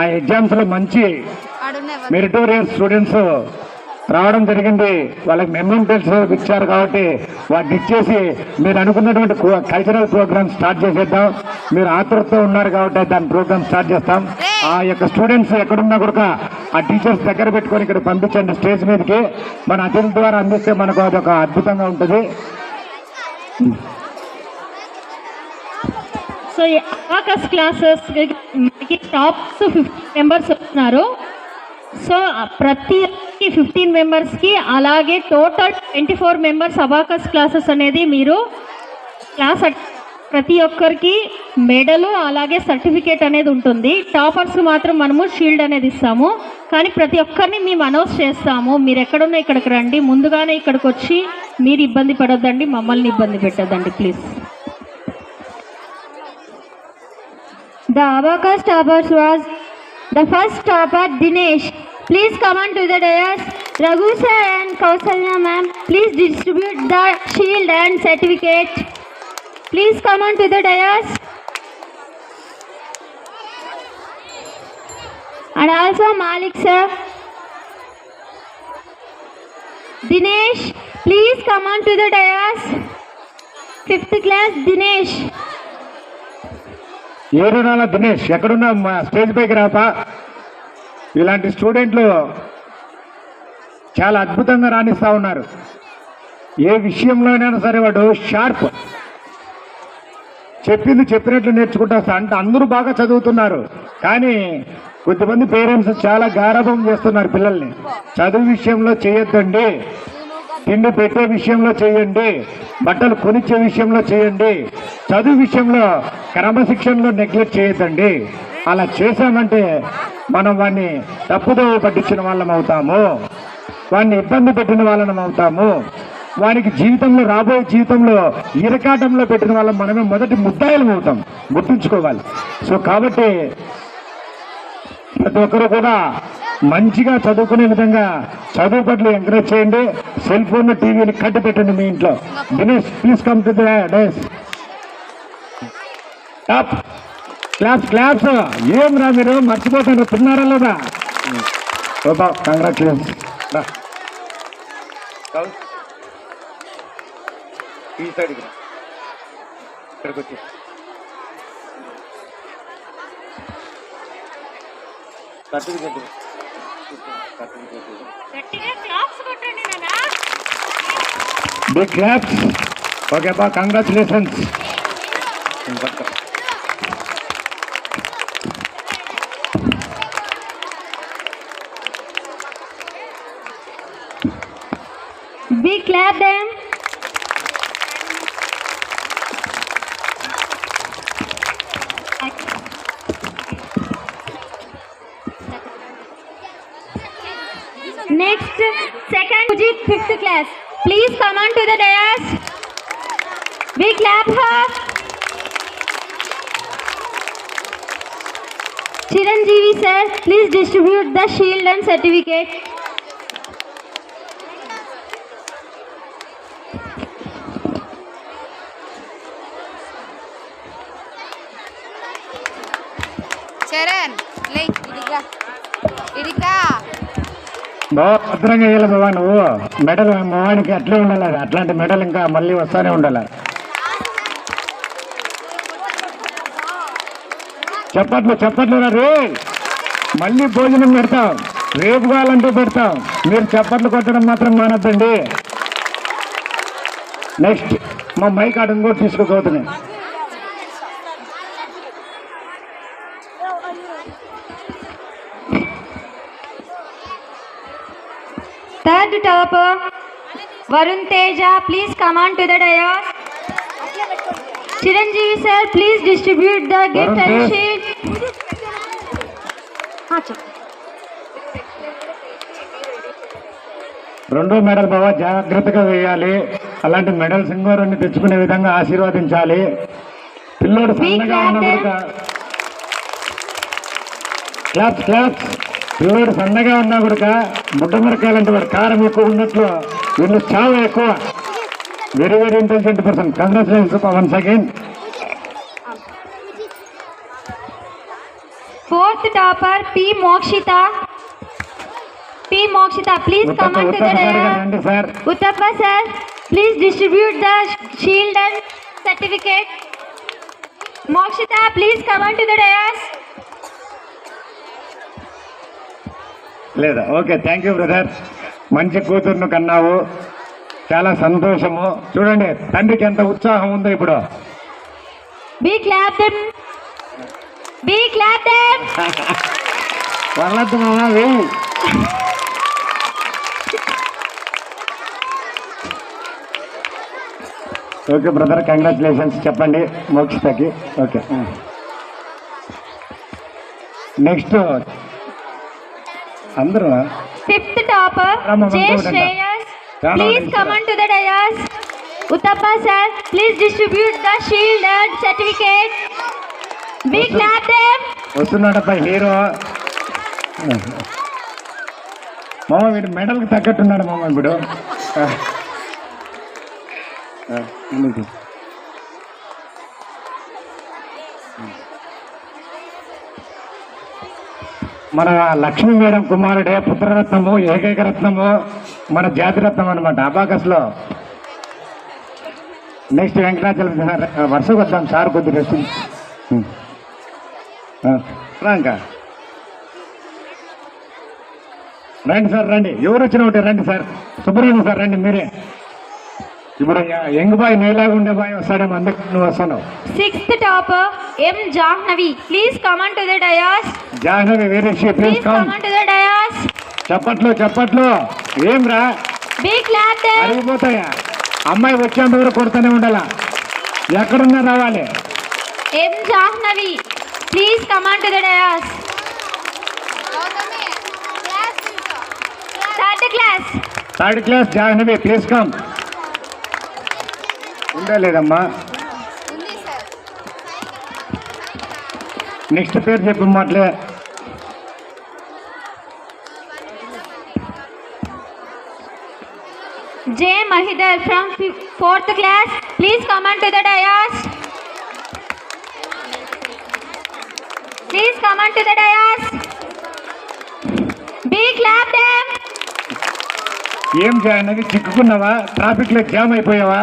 ఆ ఎగ్జామ్స్ లో మంచి మెరిటోరియస్ స్టూడెంట్స్ రావడం జరిగింది. వాళ్ళకి మెమోరియల్స్ ఇచ్చారు కాబట్టి వాటిని ఇచ్చేసి మీరు అనుకున్నటువంటి కల్చరల్ ప్రోగ్రామ్ స్టార్ట్ చేసేద్దాం. మీరు ఆతృతతో ఉన్నారు కాబట్టి దాని ప్రోగ్రామ్ స్టార్ట్ చేస్తాం. ఆ యొక్క స్టూడెంట్స్ ఎక్కడున్నా కూడా ఆ టీచర్స్ దగ్గర పెట్టుకొని ఇక్కడ పంపించండి స్టేజ్ మీదకి. మన అతిథుల ద్వారా అందిస్తే మనకు అదొక అద్భుతంగా ఉంటుంది. So abacus classes tops 15 members వస్తున్నారు. సో ప్రతి 15 మెంబర్స్కి అలాగే టోటల్ 24 మెంబర్స్ అబాకస్ క్లాసెస్ అనేది మీరు క్లాస్ ప్రతి ఒక్కరికి మెడలు అలాగే సర్టిఫికేట్ అనేది ఉంటుంది. టాపర్స్ మాత్రం మనము షీల్డ్ అనేది ఇస్తాము. కానీ ప్రతి ఒక్కరిని మేము అనౌన్స్ చేస్తాము. మీరు ఎక్కడున్నా ఇక్కడికి రండి, ముందుగానే ఇక్కడికి వచ్చి మీరు ఇబ్బంది పడొద్దండి, మమ్మల్ని ఇబ్బంది పెట్టొద్దండి please. The abacus toppers was the first topper Dinesh. Please come on to the dais. Raghu sir and Kausalya ma'am, please distribute the shield and certificate. Please come on to the dais. And also Malik sir. Dinesh, please come on to the dais. 5th class Dinesh. ఏరునాల దినేష్ ఎక్కడున్నా stage పైకి రాపా. ఇలాంటి స్టూడెంట్లు చాలా అద్భుతంగా రాణిస్తూ ఉన్నారు. ఏ విషయంలోనైనా సరే వాడు షార్ప్, చెప్పింది చెప్పినట్లు నేర్చుకుంటా అంటే అందరూ బాగా చదువుతున్నారు. కానీ కొంతమంది పేరెంట్స్ చాలా గారాబం చేస్తున్నారు పిల్లల్ని. చదువు విషయంలో చేయొద్దండి, తిండి పెట్టే విషయంలో చేయండి, బట్టలు కొనిచ్చే విషయంలో చేయండి, చదువు విషయంలో క్రమశిక్షణలో నెగ్లెక్ట్ చేయొద్దండి. అలా చేశామంటే మనం వాడిని తప్పుదోవ పట్టించిన వాళ్ళం అవుతాము, వాడిని ఇబ్బంది పెట్టిన వాళ్ళం అవుతాము, వానికి జీవితంలో రాబోయే జీవితంలో ఇరకాటంలో పెట్టిన వాళ్ళం మనమే మొదటి ముద్దాయిలం అవుతాం, గుర్తుంచుకోవాలి. సో కాబట్టి ప్రతి ఒక్కరు కూడా మంచిగా చదువుకునే విధంగా చదువు పట్ల ఎంకరేజ్ చేయండి. సెల్ ఫోన్ టీవీని కట్టి పెట్టండి మీ ఇంట్లో. Dinesh please come to the dais. Top claps claps. ఏం రా మీరు మర్చిపోతారు, తిన్నారా లేదా? కంగ్రాచులేషన్స్. ఈ సైడ్ ఇక్కడికి వచ్చి సర్టిఫికెట్ బిగ్ క్లాప్స్. ఓకే బా, congratulations. Big clap them. Next, second Pujit, 5th class. Please come on to the dais. We clap her. Chiranjeevi sir, please distribute the shield and certificate. Charan, like idika. బాగా భద్రంగా వేయాలి బాబా. నువ్వు medal మొహానికి అట్లే ఉండాలి, అట్లాంటి medal ఇంకా మళ్ళీ వస్తానే ఉండాలి. చెప్పట్లు చెప్పట్లు రే, మళ్ళీ భోజనం పెడతాం, రేపు కావాలంటే పెడతాం. మీరు చప్పట్లు కొట్టడం మాత్రం మానద్దండి. నెక్స్ట్ మా మైక్ ఆటను కూడా తీసుకోబోతున్నాయి. Third topper Varun Teja, please come on to the dais. Chiranjeevi sir, please distribute the gift and shield. రెండో మెడల్ బాబా జాగ్రత్తగా వేయాలి. అలాంటి మెడల్స్ ఇంకో రెండు తెచ్చుకునే విధంగా ఆశీర్వదించాలి. పిల్లోడు సన్నగా ఉన్నప్పుడు క్లాప్స్ క్లాప్స్. పిల్లోడు సన్నగా ఉన్నా కూడా ముడ్డమిరకాయలంటే వాడు కారం ఎక్కువ ఉన్నట్లు వీళ్ళు చావు ఎక్కువ. Very very intelligent person. Congratulations once again. Fourth topper P. Mokshita. P. Mokshita, please come on to the dais. రండి sir. Uttappa sir, please distribute the shield and certificate. Mokshita, please come on to the dais. లేదా okay, thank you brother. మంచి కూతుర్ను కన్నావు, చాలా సంతోషము. చూడండి తండ్రికి ఎంత ఉత్సాహం ఉందో ఇప్పుడు. Be clap them. Be clap them. వాళ్ళద్దు మామ వెయ్యి. ఓకే బ్రదర్, కంగ్రాచులేషన్స్ చెప్పండి మోక్షితకి. ఓకే, నెక్స్ట్ అందరూ. Fifth topper J. Shreyas, please come on to the dais. Uttappa sir, please distribute the shield and certificate. Be clap them. వస్తున్నాడప్ప hero. మామ వీడు మెడల్కి తగ్గట్టున్నాడు మామ ఇప్పుడు. మన లక్ష్మీ మేడం కుమారుడే పుత్రరత్నము, ఏకైక రత్నము, మన జాతిరత్నం అనమాట అబాకస్లో. నెక్స్ట్ వెంకటాచలం సార్, వరుసకు వద్దాం సార్, కొద్ది రెస్ట్. ఇంకా రండి సార్, రండి. ఎవరు వచ్చిన ఒకటి రండి సార్. సుబ్రహ్మణ్యం సార్ రండి మీరే. ఇప్పుడు యంగ్ బాయ్ నీలాగా ఉండే బాయ్ వస్తాడేమో, అందుకు నువ్వు వస్తాను. Sixth topper M. Jahnavi, please come on to the dais. Jahnavi వేరే Please please come. come on to the dais. చప్పట్లు చప్పట్లు. ఏం రా Be clap them. అరిగిపోతాయా? అమ్మాయి వచ్చేంత వరకు కొడుతూనే ఉండాలా, ఎక్కడున్నా రావాలి. M. Jahnavi, please come on to the dais. Gautami class తీసుకో. Third class. Third class Jahnavi please come. ఉందా లేదమ్మా? ఉంది సార్. నెక్స్ట్ పేరు చెప్పు మాట్లే. J. Mahidar from fourth class, please come on to the dais. Please come on to the dais. Be clap them. ఏం Jahnavi చిక్కుకున్నావా? Traffic లో jam అయిపోయావా?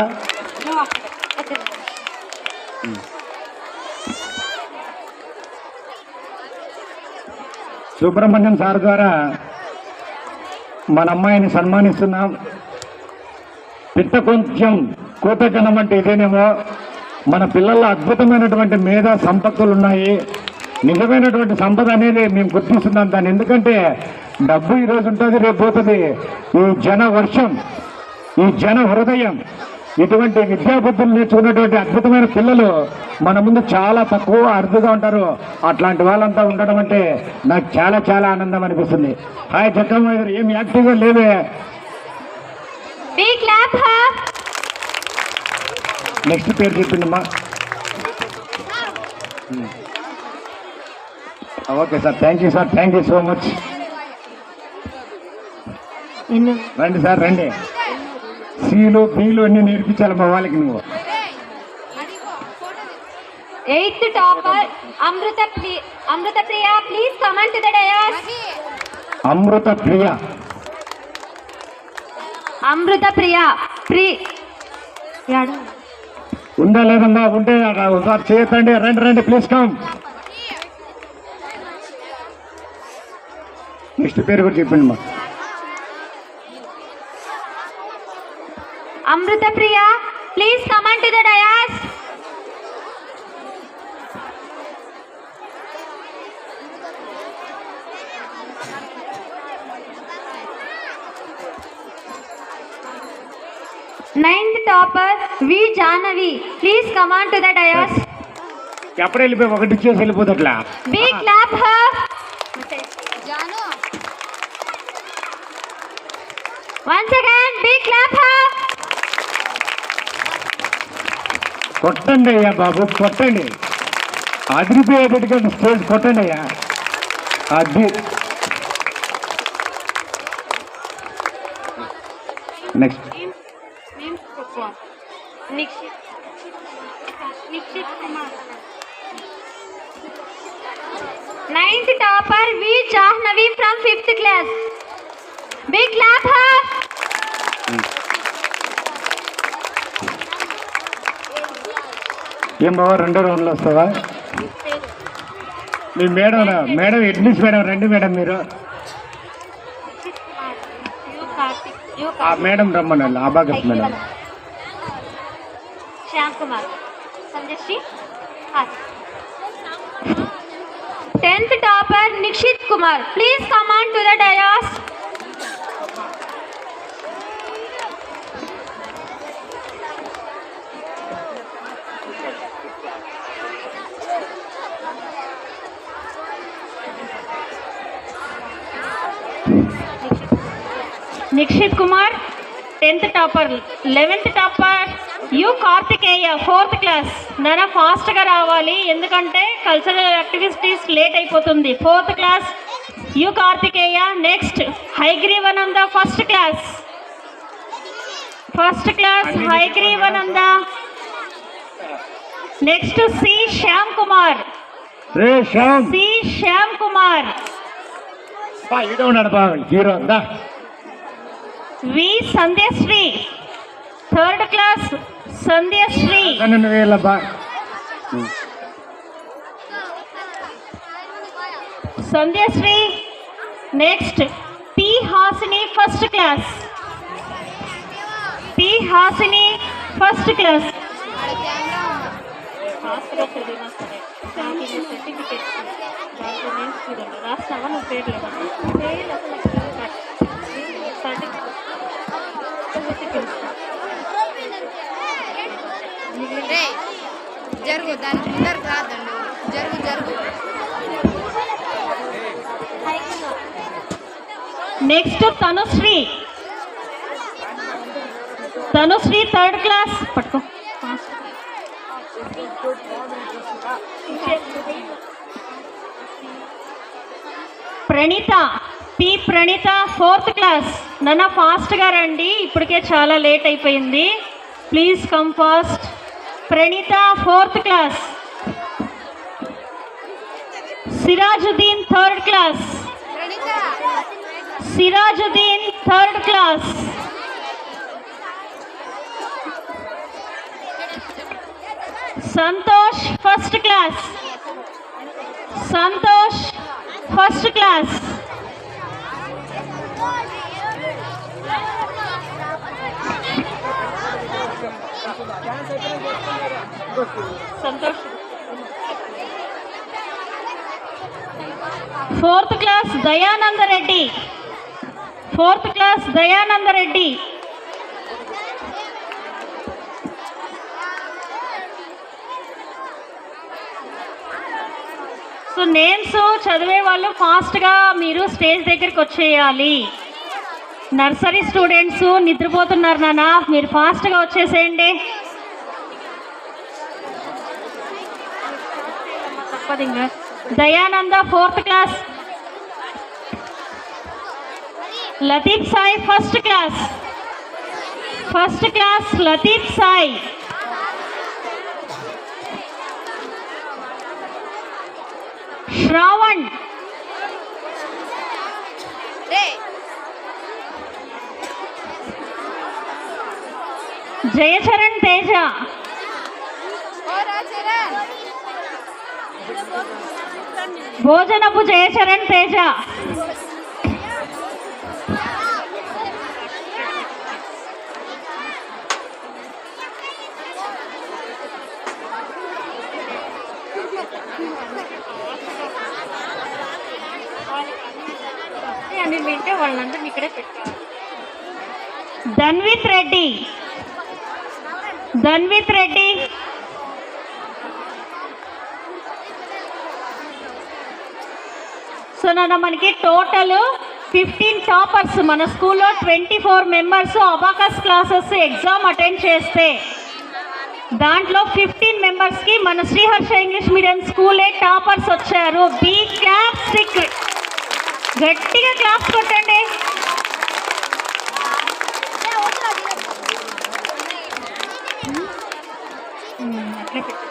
Subrahmanyam sir ద్వారా మన అమ్మాయిని సన్మానిస్తున్నాం. పిట్ట కొంచెం కూతజనం అంటే ఇదేనేమో. మన పిల్లల్లో అద్భుతమైనటువంటి మేధా సంపత్తులు ఉన్నాయి. నిజమైనటువంటి సంపద అనేది మేము గుర్తిస్తున్నాం దాన్ని. ఎందుకంటే డబ్బు ఈరోజు ఉంటుంది, రేపు పోతుంది. ఈ జన వర్షం, ఈ జన హృదయం, ఇటువంటి విద్యాబుద్ధులు నేర్చుకున్నటువంటి అద్భుతమైన పిల్లలు మన ముందు చాలా తక్కువ అరుదుగా ఉంటారు. అట్లాంటి వాళ్ళంతా ఉండడం అంటే నాకు చాలా చాలా ఆనందం అనిపిస్తుంది. హాయ్ జక్కమ్మ గారు, ఏం యాక్టివ్గా లేవే. Be clap her. నెక్స్ట్ పేరు చెప్పిందమ్మా. Okay sir, thank you sir, thank you so much. రండి సార్ రండి. సీలు బీలు అన్ని నేర్పించాలి మా వాళ్ళకి నువ్వు. Eighth topper Amrita Priya, please come on to the dais. Amrutha Priya. Amrita Priya, Yada. ఉందా లేదమ్మా? ఉంటే ఒకసారి చేయతండి. రండి రండి ప్లీజ్ కమ్. నెక్స్ట్ పేరు కూడా చెప్పండి మా. Amrita Priya, please come on to the dais. Ninth topper V. Jahnavi, please come on to the dais. ఎప్పుడు వెళ్ళిపోయి ఒకటి ఇచ్చేసి వెళ్ళిపోతట్లా. Be clap her. Janu Once again, be clap her. కొట్టండి అయ్యా బాబు, కొట్టండి. అదిరిపోయేటట్టుగా స్టేజ్ కొట్టండి అయ్యా. అది next Ninth topper V. Jahnavi from 5th class. Big clap her. ఏం బావా రెండో రౌండ్లో వస్తావా? మీ మేడం అడ్మిన్స్ మేడం రండి మేడం మీరు. ఆ మేడం రమ్మనండి, abacus madam. Shyam Kumar. Sanjashri. 10th topper Nikshit Kumar. Please come on to the dais. Nikshith Kumar 10th topper. 11th topper U Karthikeya 4th class. నాన్న ఫాస్ట్గా రావాలి ఎందుకంటే కల్చరల్ యాక్టివిటీస్ లేట్ అయిపోతుంది. 4th class U Karthikeya. Next Hayagreevananda 1st class. 1st class Hayagreevananda. Next C Shyam Kumar. రే Shyam C Shyam Kumar. ఇదే ఉన్నాడు బా hero దా. వి Sandhyasri 3rd class. Sandhyashri. నన్ను వేయాలబ్బా. Sandhyashri. Next P Hasini 1st class. P Hasini 1st class. రే జరుగు, దానికి ముందరకు రాదండి. జరుగు జరుగు. Next Tanushri. Tanushri 3rd class. పట్టుకో. Praneetha P Praneetha 4th class. నాన్న ఫాస్ట్గా రండి, ఇప్పటికే చాలా లేట్ అయిపోయింది. Please come fast. Praneetha 4th class. Sirajuddin 3rd class. Praneetha Sirajuddin 3rd class. Santosh 1st class. Santosh 1st class. Santosh 4th class Dayananda Reddy. 4th class Dayananda Reddy. So names చదివే వాళ్ళు ఫాస్ట్గా మీరు స్టేజ్ దగ్గరికి వచ్చేయాలి. నర్సరీ స్టూడెంట్స్ నిద్రపోతున్నారు నాన్న, మీరు ఫాస్ట్గా వచ్చేసేయండి. Dayananda 4th class. Latif Sai 1st class. 1st class Latif Sai. Shravan. రే జయచరణ్ తేజ. ఓరా చరణ్. భోజనపు జయచరణ్ తేజ. అని వింటే వాళ్ళందరినీ ఇక్కడే పెట్టారు. ధన్విత్ రెడ్డి. ధన్విత్ రెడ్డి. సో నాన్న మనకి టోటల్ 15 టాపర్స్. మన స్కూల్లో 24 members abacus classes exam attend చేస్తే దాంట్లో 15 మెంబర్స్కి మన శ్రీహర్ష ఇంగ్లీష్ మీడియం స్కూలే టాపర్స్ వచ్చారు. Be clap secret. గట్టిగా క్లాప్స్ కొట్టండి. అట్లే పెట్టు.